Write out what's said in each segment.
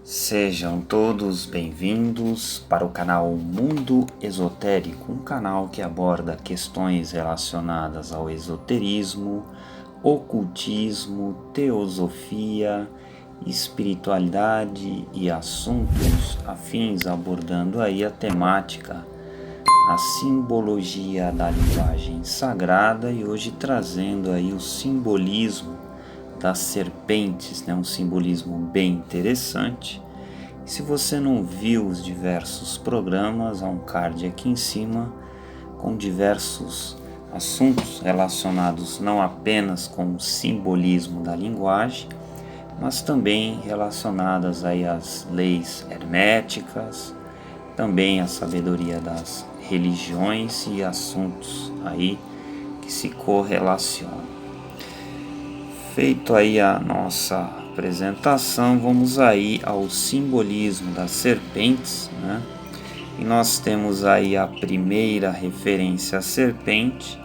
Sejam todos bem-vindos para o canal Mundo Esotérico, um canal que aborda questões relacionadas ao esoterismo, ocultismo, teosofia, espiritualidade e assuntos afins, abordando aí a temática, a simbologia da linguagem sagrada e hoje trazendo aí o simbolismo das serpentes, um simbolismo bem interessante. E se você não viu os diversos programas, há um card aqui em cima com diversos assuntos relacionados não apenas com o simbolismo da linguagem, mas também relacionadas aí às leis herméticas, também à sabedoria das religiões e assuntos aí que se correlacionam. Feito aí a nossa apresentação, vamos aí ao simbolismo das serpentes, E nós temos aí a primeira referência à serpente,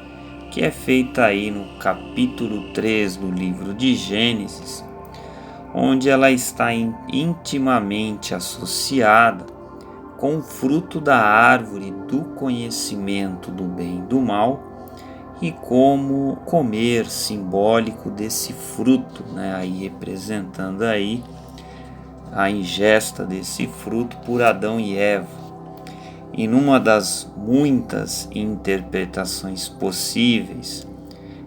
que é feita aí no capítulo 3 do livro de Gênesis, onde ela está intimamente associada com o fruto da árvore do conhecimento do bem e do mal, e como comer simbólico desse fruto, aí representando aí a ingesta desse fruto por Adão e Eva. E numa das muitas interpretações possíveis,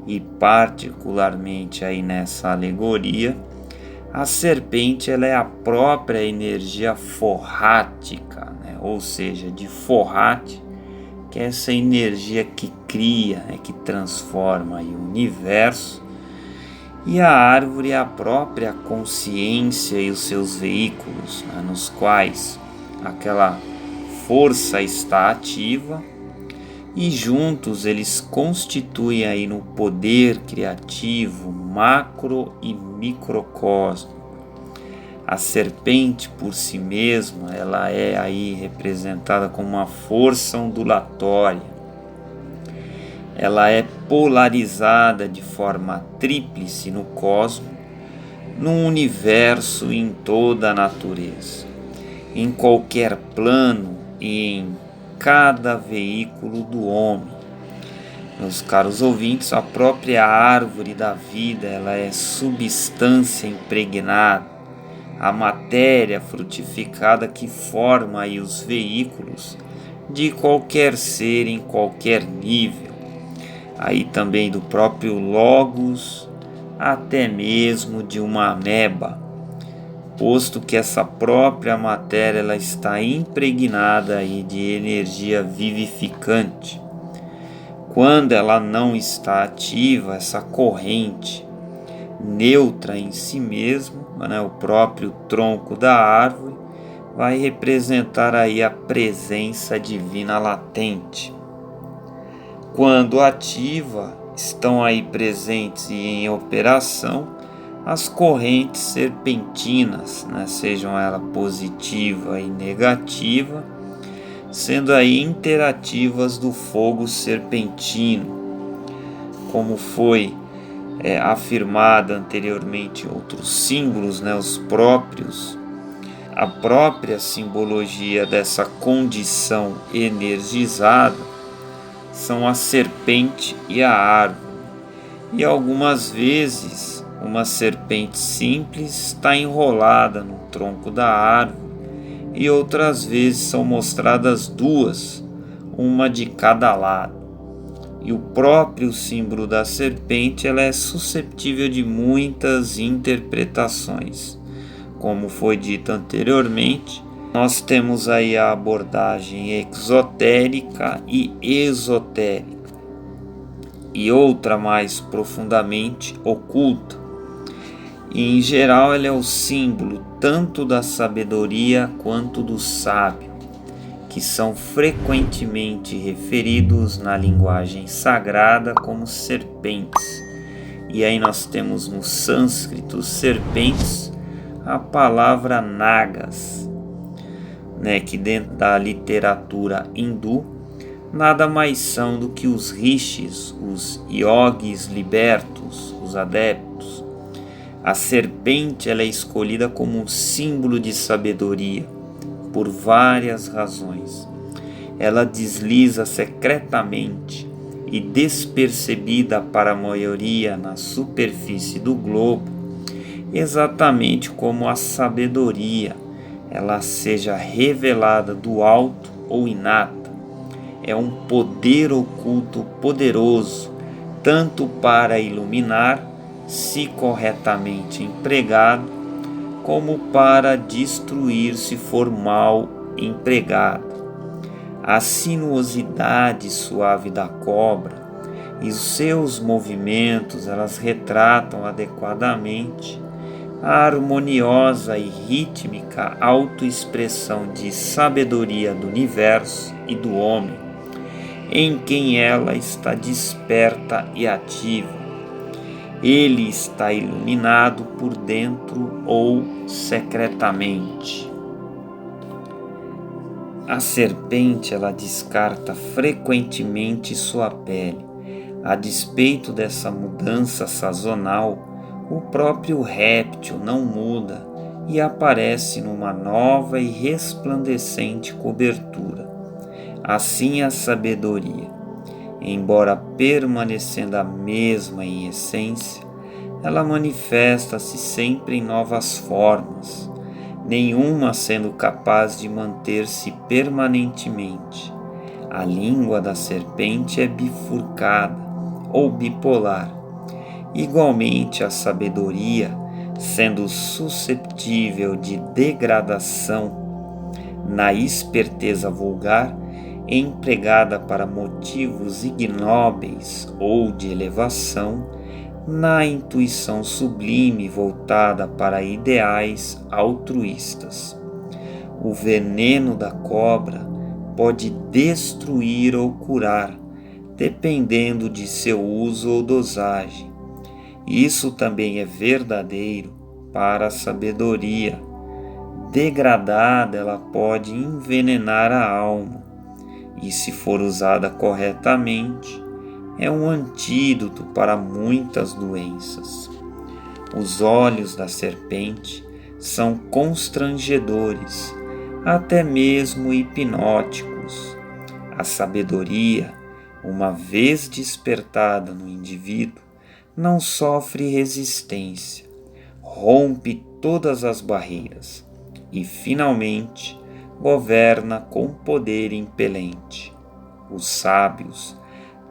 e particularmente aí nessa alegoria, a serpente ela é a própria energia forrática, ou seja, de forrate, que é essa energia que cria, que transforma aí o universo, e a árvore é a própria consciência e os seus veículos, nos quais aquela força está ativa, e juntos eles constituem aí no poder criativo macro e microcosmo. A serpente por si mesma, ela é aí representada como uma força ondulatória. Ela é polarizada de forma tríplice no cosmos, no universo e em toda a natureza, em qualquer plano e em cada veículo do homem. Meus caros ouvintes, a própria árvore da vida, ela é substância impregnada, a matéria frutificada que forma aí os veículos de qualquer ser em qualquer nível, aí também do próprio logos até mesmo de uma ameba, posto que essa própria matéria ela está impregnada aí de energia vivificante. Quando ela não está ativa, essa corrente neutra em si mesmo, o próprio tronco da árvore, vai representar aí a presença divina latente. Quando ativa, estão aí presentes e em operação as correntes serpentinas, sejam elas positiva e negativa, sendo aí interativas do fogo serpentino, como foi afirmada anteriormente em outros símbolos, a própria simbologia dessa condição energizada são a serpente e a árvore. E algumas vezes uma serpente simples está enrolada no tronco da árvore e outras vezes são mostradas duas, uma de cada lado. E o próprio símbolo da serpente ela é suscetível de muitas interpretações. Como foi dito anteriormente, nós temos aí a abordagem exotérica e esotérica, e outra mais profundamente oculta. E em geral ela é o símbolo tanto da sabedoria quanto do sábio, que são frequentemente referidos na linguagem sagrada como serpentes. E aí nós temos no sânscrito serpentes a palavra nagas, que dentro da literatura hindu nada mais são do que os rishis, os yogis libertos, os adeptos, A serpente ela é escolhida como um símbolo de sabedoria por várias razões. Ela desliza secretamente e despercebida para a maioria na superfície do globo, exatamente como a sabedoria, ela seja revelada do alto ou inata. É um poder oculto poderoso, tanto para iluminar, se corretamente empregado, como para destruir se for mal empregado. A sinuosidade suave da cobra e os seus movimentos, elas retratam adequadamente a harmoniosa e rítmica autoexpressão de sabedoria do universo e do homem, em quem ela está desperta e ativa. Ele está iluminado por dentro ou secretamente. A serpente ela descarta frequentemente sua pele. A despeito dessa mudança sazonal, o próprio réptil não muda e aparece numa nova e resplandecente cobertura. Assim a sabedoria, embora permanecendo a mesma em essência, ela manifesta-se sempre em novas formas, nenhuma sendo capaz de manter-se permanentemente. A língua da serpente é bifurcada ou bipolar. Igualmente, a sabedoria, sendo susceptível de degradação na esperteza vulgar, empregada para motivos ignóbeis ou de elevação, na intuição sublime voltada para ideais altruístas. O veneno da cobra pode destruir ou curar, dependendo de seu uso ou dosagem. Isso também é verdadeiro para a sabedoria. Degradada, ela pode envenenar a alma, e se for usada corretamente, é um antídoto para muitas doenças. Os olhos da serpente são constrangedores, até mesmo hipnóticos. A sabedoria, uma vez despertada no indivíduo, não sofre resistência, rompe todas as barreiras e, finalmente, governa com poder impelente. Os sábios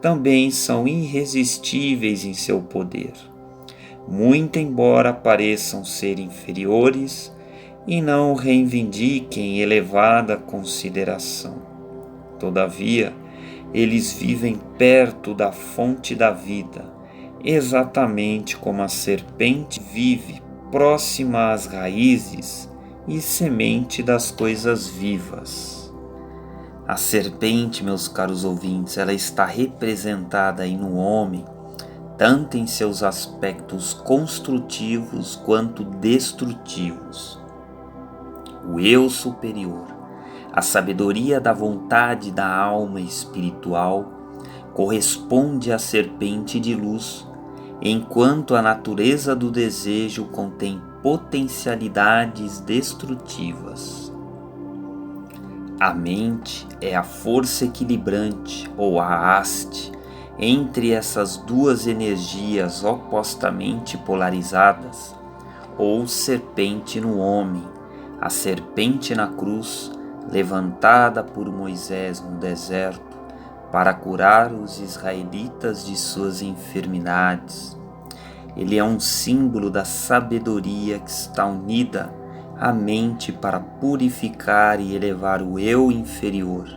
também são irresistíveis em seu poder, muito embora pareçam ser inferiores e não reivindiquem elevada consideração. Todavia, eles vivem perto da fonte da vida, exatamente como a serpente vive próxima às raízes e semente das coisas vivas. A serpente, meus caros ouvintes, ela está representada aí no homem, tanto em seus aspectos construtivos quanto destrutivos. O eu superior, a sabedoria da vontade da alma espiritual, corresponde à serpente de luz, enquanto a natureza do desejo contém potencialidades destrutivas. A mente é a força equilibrante ou a haste entre essas duas energias opostamente polarizadas, ou serpente no homem, a serpente na cruz, levantada por Moisés no deserto para curar os israelitas de suas enfermidades. Ele é um símbolo da sabedoria que está unida à mente para purificar e elevar o eu inferior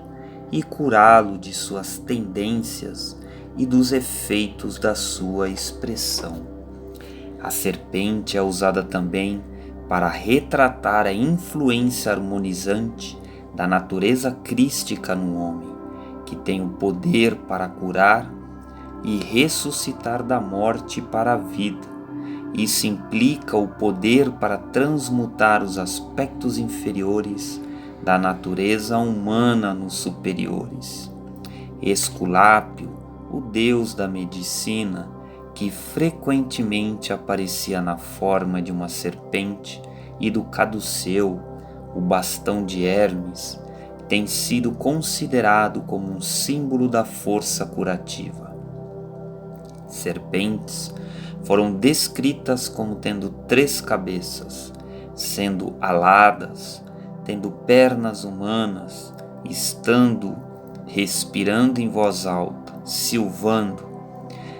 e curá-lo de suas tendências e dos efeitos da sua expressão. A serpente é usada também para retratar a influência harmonizante da natureza crística no homem, que tem o poder para curar e ressuscitar da morte para a vida. Isso implica o poder para transmutar os aspectos inferiores da natureza humana nos superiores. Esculápio, o deus da medicina, que frequentemente aparecia na forma de uma serpente, e do caduceu, o bastão de Hermes, tem sido considerado como um símbolo da força curativa. Serpentes foram descritas como tendo 3 cabeças, sendo aladas, tendo pernas humanas, respirando em voz alta, silvando,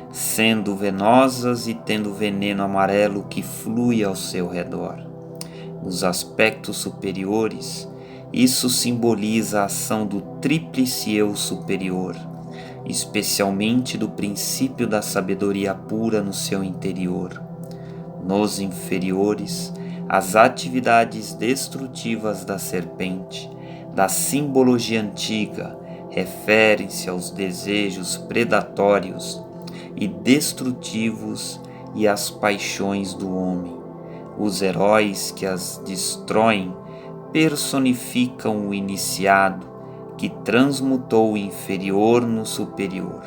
sendo venosas e tendo veneno amarelo que flui ao seu redor. Nos aspectos superiores, isso simboliza a ação do tríplice eu superior, especialmente do princípio da sabedoria pura no seu interior. Nos inferiores, as atividades destrutivas da serpente, da simbologia antiga, referem-se aos desejos predatórios e destrutivos e às paixões do homem. Os heróis que as destroem personificam o iniciado que transmutou o inferior no superior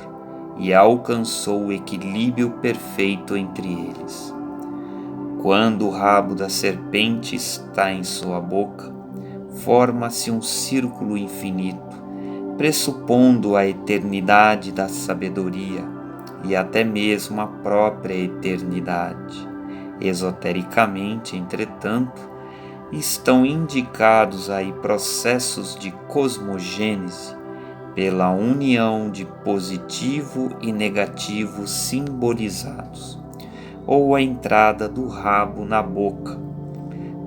e alcançou o equilíbrio perfeito entre eles. Quando o rabo da serpente está em sua boca, forma-se um círculo infinito, pressupondo a eternidade da sabedoria e até mesmo a própria eternidade. Esotericamente, entretanto, estão indicados aí processos de cosmogênese pela união de positivo e negativo simbolizados, ou a entrada do rabo na boca.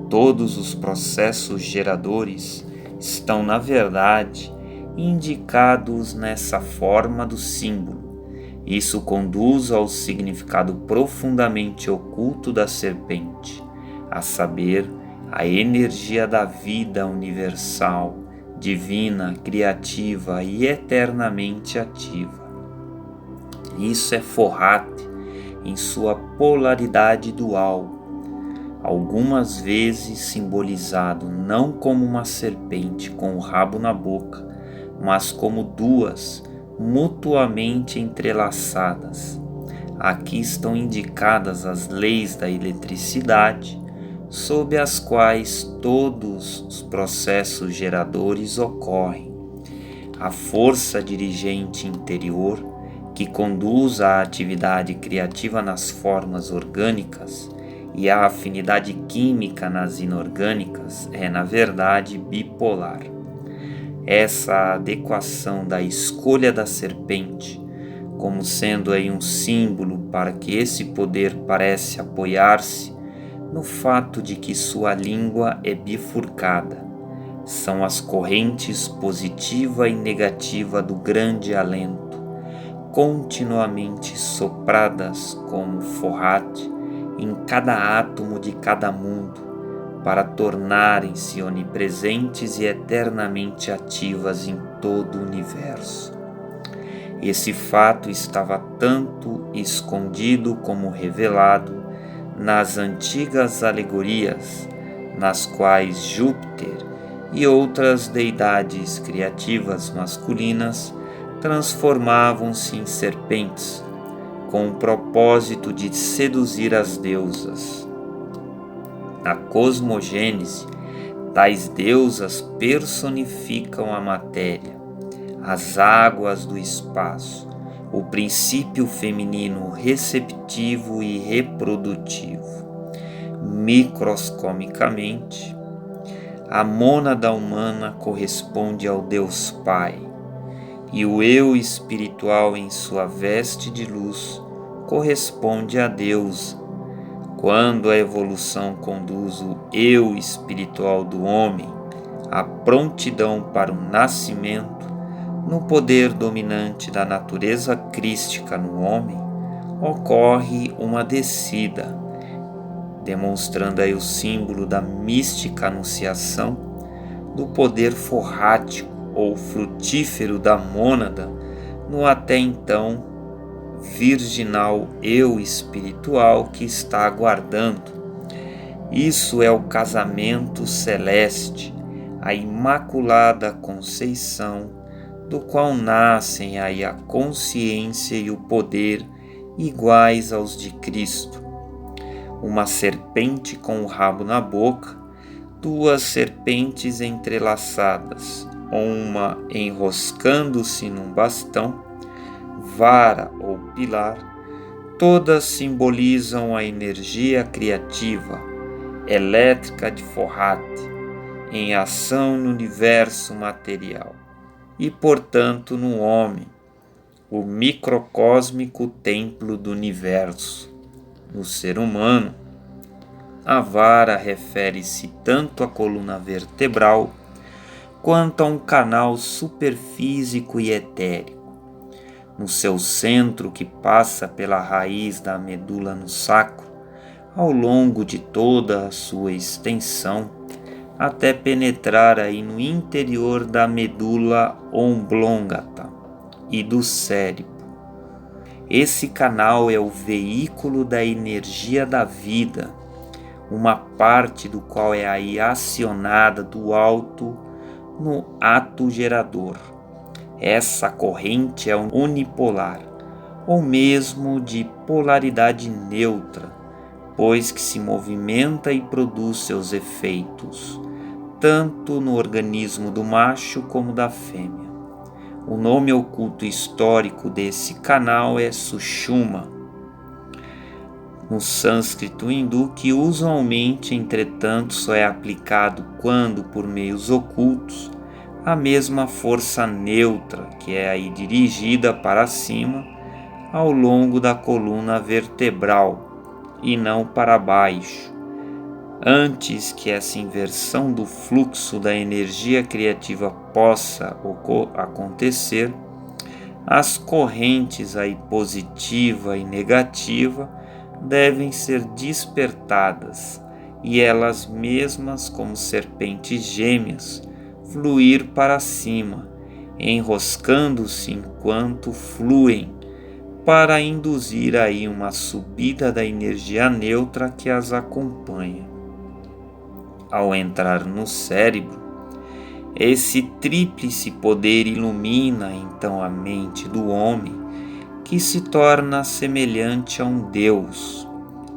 Todos os processos geradores estão, na verdade, indicados nessa forma do símbolo. Isso conduz ao significado profundamente oculto da serpente, a saber, a energia da vida universal, divina, criativa e eternamente ativa. Isso é Fohat em sua polaridade dual, algumas vezes simbolizado não como uma serpente com o rabo na boca, mas como 2 mutuamente entrelaçadas. Aqui estão indicadas as leis da eletricidade, sob as quais todos os processos geradores ocorrem. A força dirigente interior, que conduz à atividade criativa nas formas orgânicas, e a afinidade química nas inorgânicas, é, na verdade, bipolar. Essa adequação da escolha da serpente, como sendo aí um símbolo para que esse poder parece apoiar-se no fato de que sua língua é bifurcada, são as correntes positiva e negativa do grande alento, continuamente sopradas como Fohat em cada átomo de cada mundo, para tornarem-se onipresentes e eternamente ativas em todo o universo. Esse fato estava tanto escondido como revelado nas antigas alegorias, nas quais Júpiter e outras deidades criativas masculinas transformavam-se em serpentes, com o propósito de seduzir as deusas. Na cosmogênese, tais deusas personificam a matéria, as águas do espaço, o princípio feminino receptivo e reprodutivo. Microscomicamente, a mônada humana corresponde ao Deus Pai, e o eu espiritual em sua veste de luz corresponde a Deus. Quando a evolução conduz o eu espiritual do homem à prontidão para o nascimento, no poder dominante da natureza crística no homem, ocorre uma descida, demonstrando aí o símbolo da mística anunciação do poder forrático ou frutífero da mônada no até então virginal eu espiritual que está aguardando. Isso é o casamento celeste, a Imaculada Conceição, do qual nascem aí a consciência e o poder iguais aos de Cristo. Uma serpente com o rabo na boca, duas serpentes entrelaçadas, uma enroscando-se num bastão, vara ou pilar, todas simbolizam a energia criativa, elétrica de Fohat, em ação no universo material e, portanto, no homem, o microcósmico templo do universo. No ser humano, a vara refere-se tanto à coluna vertebral quanto a um canal superfísico e etérico. No seu centro, que passa pela raiz da medula no sacro, ao longo de toda a sua extensão, até penetrar aí no interior da medula oblongata e do cérebro. Esse canal é o veículo da energia da vida, uma parte do qual é aí acionada do alto no ato gerador. Essa corrente é unipolar, ou mesmo de polaridade neutra, pois que se movimenta e produz seus efeitos, tanto no organismo do macho como da fêmea. O nome oculto histórico desse canal é Sushumna, no sânscrito hindu, que usualmente, entretanto, só é aplicado quando, por meios ocultos, a mesma força neutra, que é aí dirigida para cima, ao longo da coluna vertebral, e não para baixo. Antes que essa inversão do fluxo da energia criativa possa acontecer, as correntes aí positiva e negativa devem ser despertadas e elas mesmas, como serpentes gêmeas, fluir para cima, enroscando-se enquanto fluem, para induzir aí uma subida da energia neutra que as acompanha. Ao entrar no cérebro, esse tríplice poder ilumina então a mente do homem, que se torna semelhante a um deus,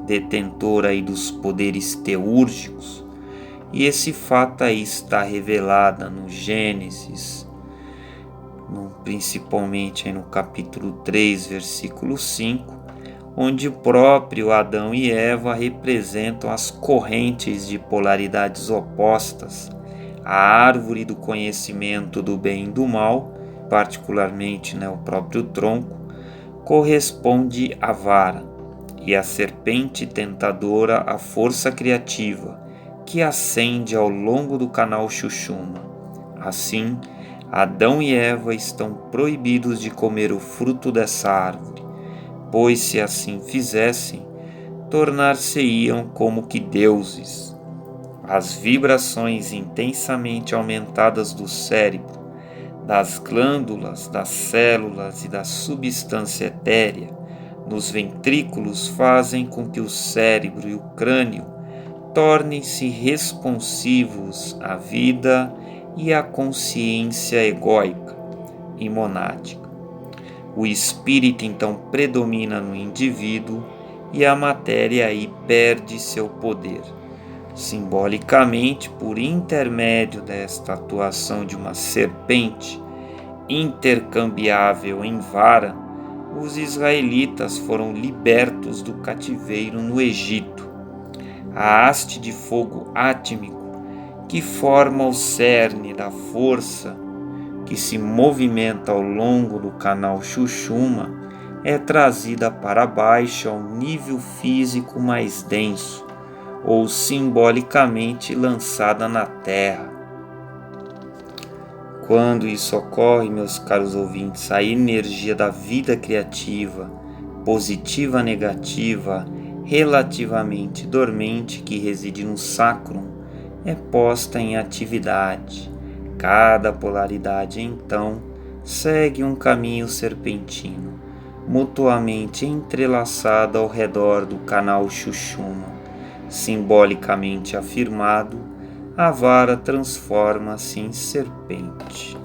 detentor aí dos poderes teúrgicos, e esse fato aí está revelado no Gênesis, principalmente aí no capítulo 3, versículo 5, onde o próprio Adão e Eva representam as correntes de polaridades opostas. A árvore do conhecimento do bem e do mal, particularmente o próprio tronco, corresponde à vara, e a serpente tentadora à força criativa, que ascende ao longo do canal Sushumna. Assim, Adão e Eva estão proibidos de comer o fruto dessa árvore, pois se assim fizessem, tornar-se-iam como que deuses. As vibrações intensamente aumentadas do cérebro, das glândulas, das células e da substância etérea nos ventrículos fazem com que o cérebro e o crânio tornem-se responsivos à vida e à consciência egóica e monádica. O espírito então predomina no indivíduo e a matéria aí perde seu poder. Simbolicamente, por intermédio desta atuação de uma serpente intercambiável em vara, os israelitas foram libertos do cativeiro no Egito. A haste de fogo átmico, que forma o cerne da força que se movimenta ao longo do canal Sushumna, é trazida para baixo ao nível físico mais denso, ou simbolicamente lançada na terra. Quando isso ocorre, meus caros ouvintes, a energia da vida criativa, positiva, negativa, relativamente dormente, que reside no sacrum, é posta em atividade. Cada polaridade, então, segue um caminho serpentino, mutuamente entrelaçado ao redor do canal Sushumna. Simbolicamente afirmado, a vara transforma-se em serpente.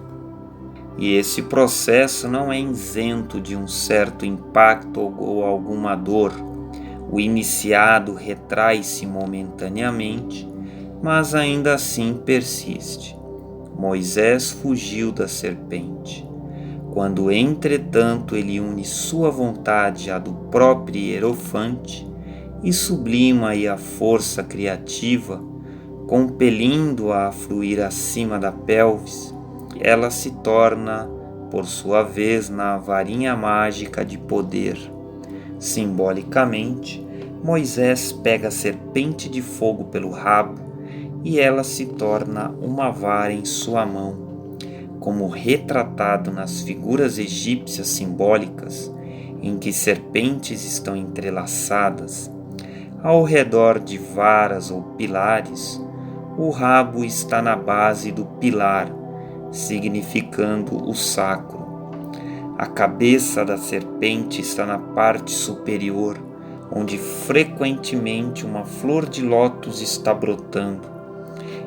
E esse processo não é isento de um certo impacto ou alguma dor. O iniciado retrai-se momentaneamente, mas ainda assim persiste. Moisés fugiu da serpente. Quando, entretanto, ele une sua vontade à do próprio hierofante e sublima-lhe a força criativa, compelindo-a a fluir acima da pelvis, ela se torna, por sua vez, na varinha mágica de poder. Simbolicamente, Moisés pega a serpente de fogo pelo rabo e ela se torna uma vara em sua mão. Como retratado nas figuras egípcias simbólicas, em que serpentes estão entrelaçadas, ao redor de varas ou pilares, o rabo está na base do pilar, significando o sacro. A cabeça da serpente está na parte superior, onde frequentemente uma flor de lótus está brotando.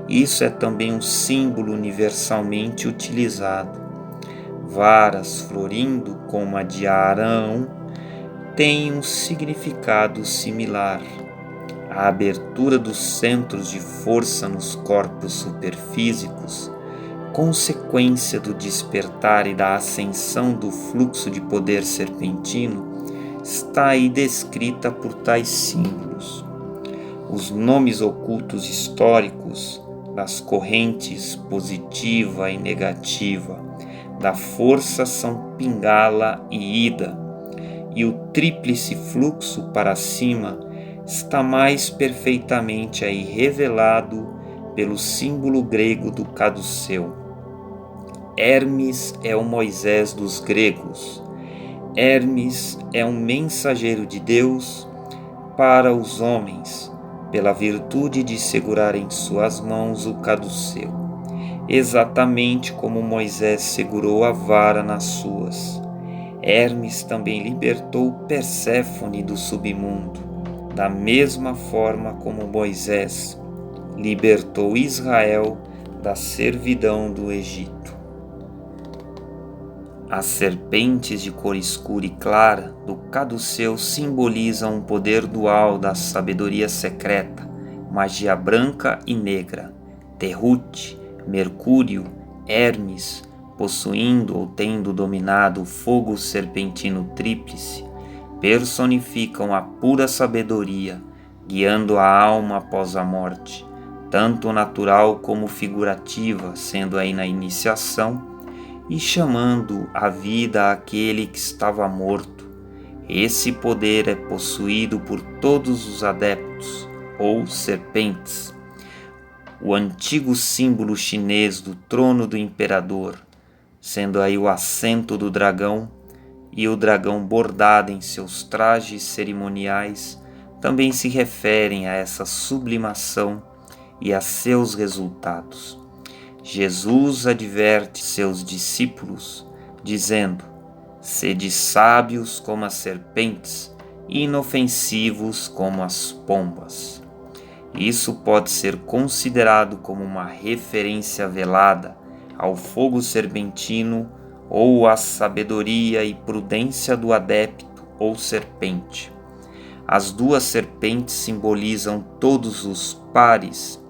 Isso é também um símbolo universalmente utilizado. Varas florindo, como a de Arão, têm um significado similar. A abertura dos centros de força nos corpos superfísicos, consequência do despertar e da ascensão do fluxo de poder serpentino, está aí descrita por tais símbolos. Os nomes ocultos históricos das correntes positiva e negativa da força são Pingala e Ida, e o tríplice fluxo para cima está mais perfeitamente aí revelado pelo símbolo grego do caduceu. Hermes é o Moisés dos gregos. Hermes é um mensageiro de Deus para os homens, pela virtude de segurar em suas mãos o caduceu, exatamente como Moisés segurou a vara nas suas. Hermes também libertou Perséfone do submundo, da mesma forma como Moisés libertou Israel da servidão do Egito. As serpentes de cor escura e clara do caduceu simbolizam o poder dual da sabedoria secreta, magia branca e negra. Terrute, Mercúrio, Hermes, possuindo ou tendo dominado o fogo serpentino tríplice, personificam a pura sabedoria, guiando a alma após a morte, tanto natural como figurativa, sendo aí na iniciação, e chamando à vida aquele que estava morto. Esse poder é possuído por todos os adeptos, ou serpentes. O antigo símbolo chinês do trono do imperador, sendo aí o assento do dragão, e o dragão bordado em seus trajes cerimoniais, também se referem a essa sublimação e a seus resultados. Jesus adverte seus discípulos, dizendo: sede sábios como as serpentes e inofensivos como as pombas. Isso pode ser considerado como uma referência velada ao fogo serpentino ou à sabedoria e prudência do adepto ou serpente. As duas serpentes simbolizam todos os pares,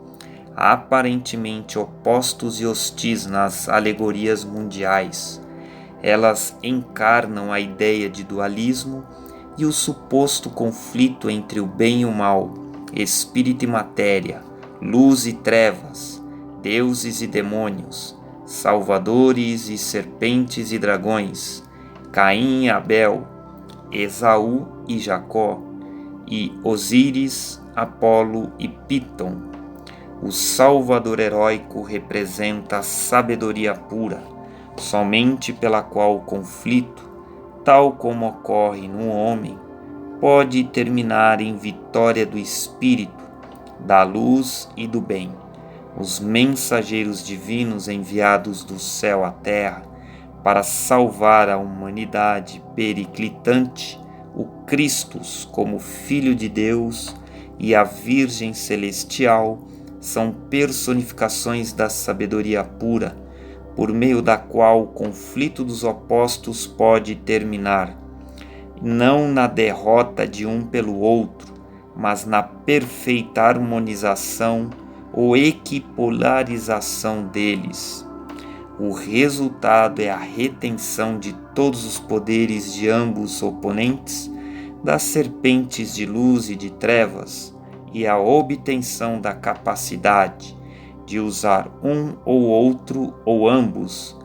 aparentemente opostos e hostis nas alegorias mundiais. Elas encarnam a ideia de dualismo e o suposto conflito entre o bem e o mal, espírito e matéria, luz e trevas, deuses e demônios, salvadores e serpentes e dragões, Caim e Abel, Esaú e Jacó, e Osíris, Apolo e Píton. O Salvador heróico representa a sabedoria pura, somente pela qual o conflito, tal como ocorre no homem, pode terminar em vitória do espírito, da luz e do bem. Os mensageiros divinos enviados do céu à terra para salvar a humanidade periclitante, o Christus como Filho de Deus e a Virgem Celestial, são personificações da sabedoria pura, por meio da qual o conflito dos opostos pode terminar, não na derrota de um pelo outro, mas na perfeita harmonização ou equipolarização deles. O resultado é a retenção de todos os poderes de ambos oponentes, das serpentes de luz e de trevas, e a obtenção da capacidade de usar um ou outro ou ambos,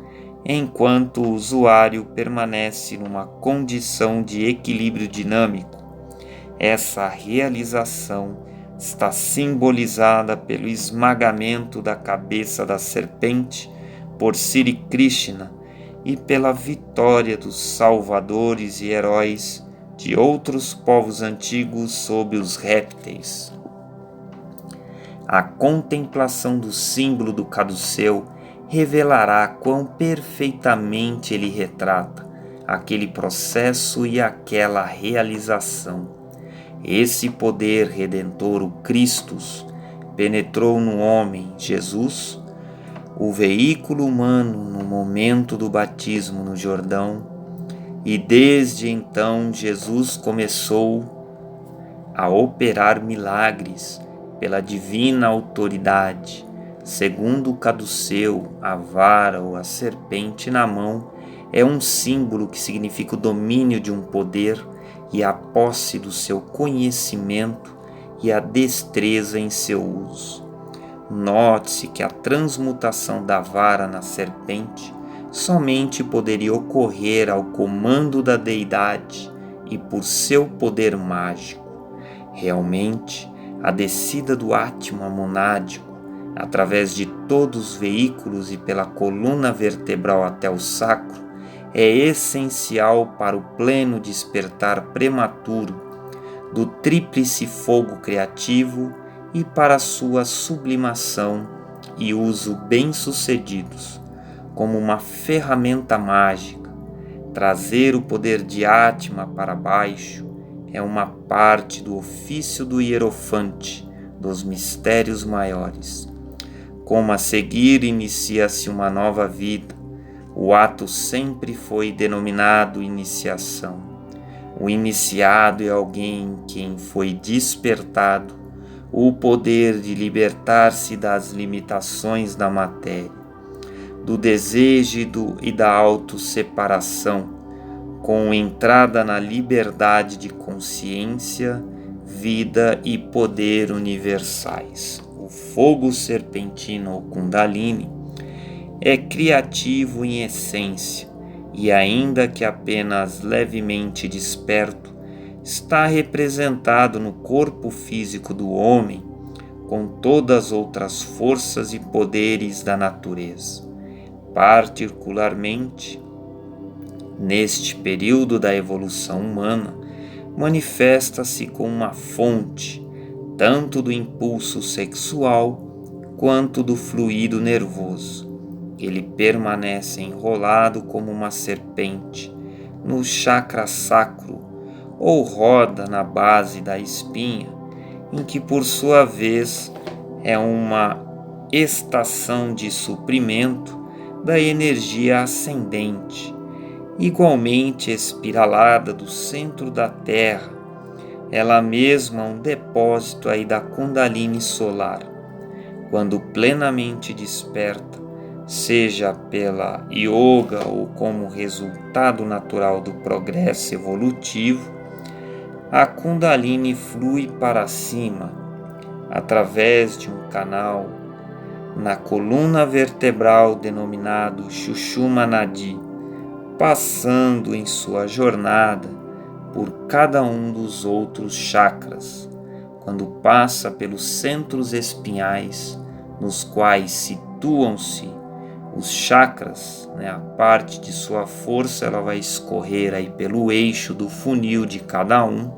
enquanto o usuário permanece numa condição de equilíbrio dinâmico. Essa realização está simbolizada pelo esmagamento da cabeça da serpente por Sri Krishna e pela vitória dos salvadores e heróis de outros povos antigos sobre os répteis. A contemplação do símbolo do caduceu revelará quão perfeitamente ele retrata aquele processo e aquela realização. Esse poder redentor, o Christus, penetrou no homem, Jesus, o veículo humano no momento do batismo no Jordão, e desde então Jesus começou a operar milagres pela divina autoridade. Segundo o caduceu, a vara ou a serpente na mão é um símbolo que significa o domínio de um poder e a posse do seu conhecimento e a destreza em seu uso. Note-se que a transmutação da vara na serpente somente poderia ocorrer ao comando da deidade e por seu poder mágico. Realmente, a descida do Atma monádico, através de todos os veículos e pela coluna vertebral até o sacro, é essencial para o pleno despertar prematuro do tríplice fogo criativo e para sua sublimação e uso bem-sucedidos como uma ferramenta mágica. Trazer o poder de Atma para baixo é uma parte do ofício do hierofante dos mistérios maiores. Como a seguir inicia-se uma nova vida, o ato sempre foi denominado iniciação. O iniciado é alguém em quem foi despertado o poder de libertar-se das limitações da matéria, do desejo e da autosseparação, com entrada na liberdade de consciência, vida e poder universais. O fogo serpentino ou Kundalini é criativo em essência e, ainda que apenas levemente desperto, está representado no corpo físico do homem com todas as outras forças e poderes da natureza. Particularmente, neste período da evolução humana, manifesta-se como uma fonte tanto do impulso sexual quanto do fluido nervoso. Ele permanece enrolado como uma serpente no chakra sacro ou roda na base da espinha, em que por sua vez é uma estação de suprimento da energia ascendente, igualmente espiralada do centro da Terra, ela mesma um depósito aí da Kundalini solar. Quando plenamente desperta, seja pela yoga ou como resultado natural do progresso evolutivo, a Kundalini flui para cima, através de um canal na coluna vertebral denominado Sushumna Nadi, passando em sua jornada por cada um dos outros chakras, quando passa pelos centros espinhais, nos quais situam-se os chakras, a parte de sua força ela vai escorrer aí pelo eixo do funil de cada um,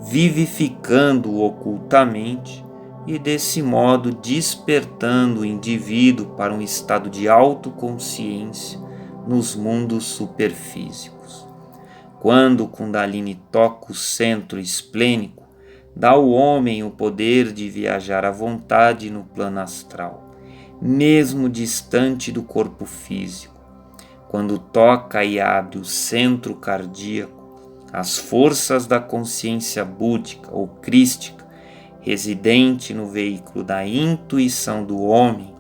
vivificando ocultamente e desse modo despertando o indivíduo para um estado de autoconsciência nos mundos superfísicos. Quando o Kundalini toca o centro esplênico, dá ao homem o poder de viajar à vontade no plano astral. mesmo distante do corpo físico. Quando toca e abre o centro cardíaco, as forças da consciência búdica ou crística, residente no veículo da intuição do homem,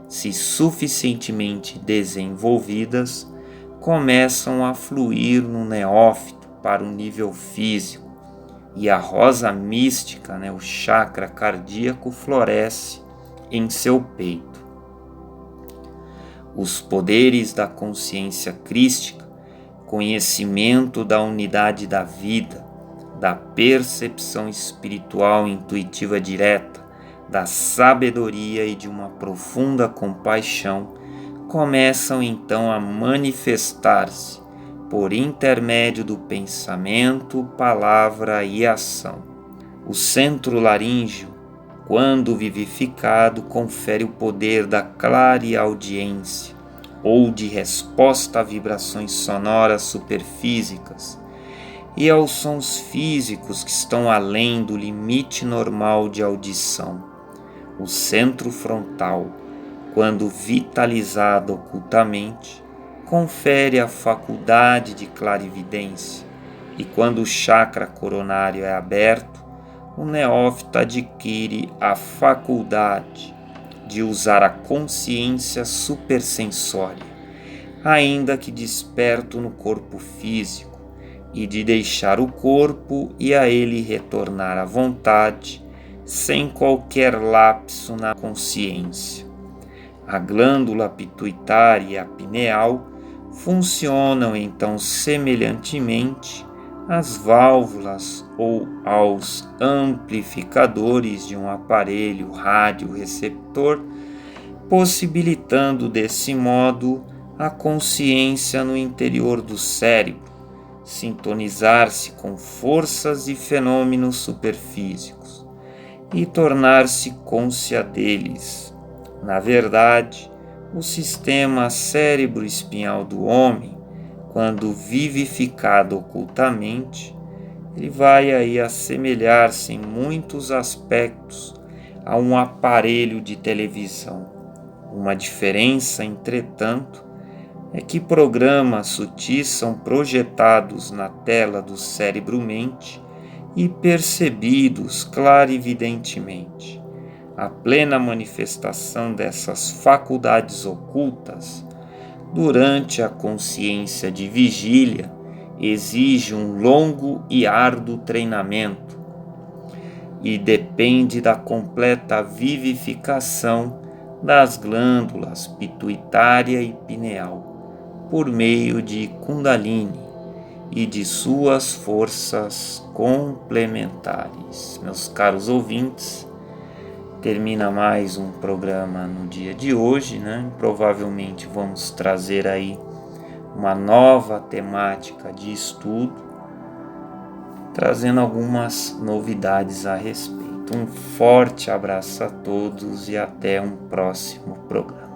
se suficientemente desenvolvidas, começam a fluir no neófito para o nível físico, e a rosa mística, o chakra cardíaco, floresce em seu peito. Os poderes da consciência crística, conhecimento da unidade da vida, da percepção espiritual intuitiva direta, da sabedoria e de uma profunda compaixão, começam então a manifestar-se por intermédio do pensamento, palavra e ação. O centro laríngeo, quando vivificado, confere o poder da clareaudiência ou de resposta a vibrações sonoras superfísicas e aos sons físicos que estão além do limite normal de audição. O centro frontal, quando vitalizado ocultamente, confere a faculdade de clarividência, e quando o chakra coronário é aberto, o neófito adquire a faculdade de usar a consciência supersensória, ainda que desperto no corpo físico, e de deixar o corpo e a ele retornar à vontade, sem qualquer lapso na consciência. A glândula pituitária e a pineal funcionam então semelhantemente às válvulas ou aos amplificadores de um aparelho radioreceptor, possibilitando desse modo a consciência no interior do cérebro sintonizar-se com forças e fenômenos superfísicos e tornar-se cônscia deles. Na verdade, o sistema cérebro-espinhal do homem, quando vivificado ocultamente, ele vai aí assemelhar-se em muitos aspectos a um aparelho de televisão. Uma diferença, entretanto, é que programas sutis são projetados na tela do cérebro-mente e percebidos clarividentemente. A plena manifestação dessas faculdades ocultas durante a consciência de vigília exige um longo e árduo treinamento e depende da completa vivificação das glândulas pituitária e pineal por meio de Kundalini e de suas forças complementares. Meus caros ouvintes, termina mais um programa no dia de hoje, Provavelmente vamos trazer aí uma nova temática de estudo, trazendo algumas novidades a respeito. Um forte abraço a todos e até um próximo programa.